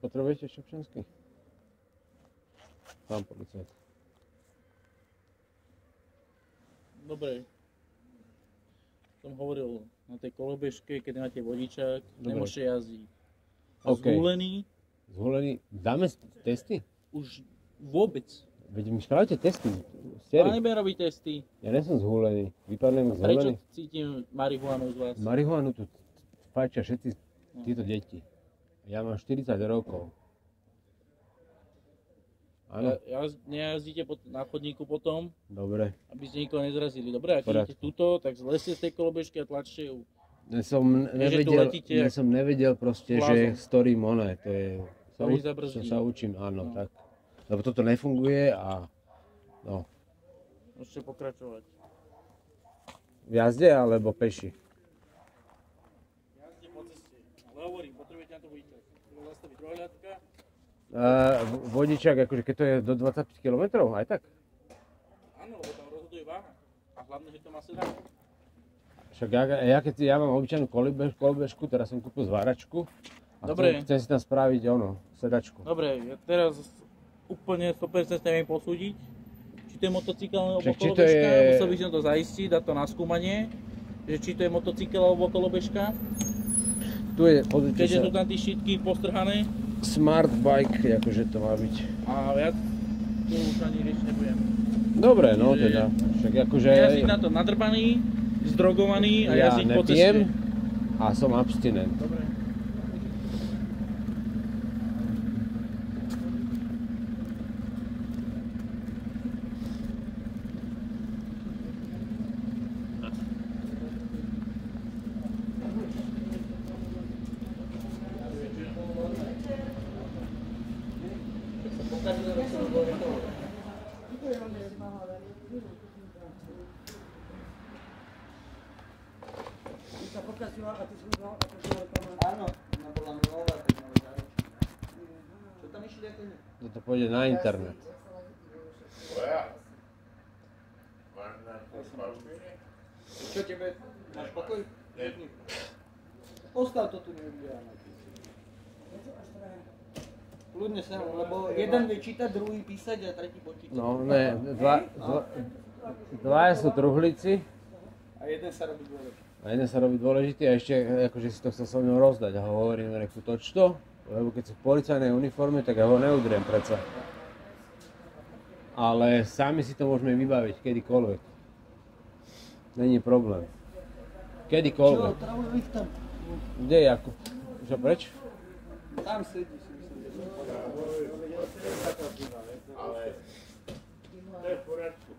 Potrebujete ešte občiansky? Pán policajt. Dobre. Som hovoril na tej kolobežke, keď máte vodičák, nemôžete jazdiť. A zhulený? Zhulený? Dáme testy? Už vôbec. Veď mi spravte testy. Ale nebudem robiť testy. Ja nesom zhulený. Vypadnem zhulený. Prečo cítim marihuanu z vás? Marihuanu tu fajčia všetci títo deti. Ja mám 40 rokov. Áno. Nejazdíte na chodníku potom? Dobre. Aby ste nikoho nezrazili. Dobre, ak idete tuto, tak zlezte z tej kolobežky a tlačte ju. Som nevedel proste, že storím oné. To je... Sa učím, áno, tak. Lebo toto nefunguje a... No. Môžete pokračovať. V jazde alebo peši? Hovorím, potrebujete na to vodičák. Zastaviť rohľadka. Vodičák, akože keď to je do 25 km, aj tak? Áno, lebo tam rozhoduje váha. A hlavne, že to má sedačku. Však ja mám obyčajnú kolobežku, teraz som kúpil zváračku. A chcem si tam spraviť sedačku. Dobre, ja teraz úplne 100% neviem posúdiť, či to je motocykel alebo kolobežka. Musel by som to zaistiť, dať to na skúmanie, že či to je motocykel alebo kolobežka. Tu je, pozrite keďže sú tam tie štítky postrhané. Smart bike, akože to má byť. A viac tu už ani riešiť nebudem. Dobre, no teda. Však akože... Jazdiť na to nadrbaný, zdrogovaný a jazdiť po ceste. Ja nepijem a som abstinent. Dobre. Áno, bola nová technológia. Čo tam išli ako ne? To pôjde na internet. Čo tebe? Máš pokoj? Postav to tu nevidia. Kľudne sa, lebo jeden vie čítať, druhý písať a tretí počítať. No ne, dvaja sú truhlíci. A jeden sa robí dôležitý. A jeden sa robí dôležitý a ešte akože si to chcel so mnou rozdať. A hovorím, reku, toč to, lebo keď sú v policajnej uniforme, tak ja ho neudriem predsa. Ale sami si to môžeme vybaviť kedykoľvek. Není problém. Kedykoľvek. Čo, travujú ich tam? Kde je Jakub? Čo, preč? Tam sedí si. Ale to je v poriadku.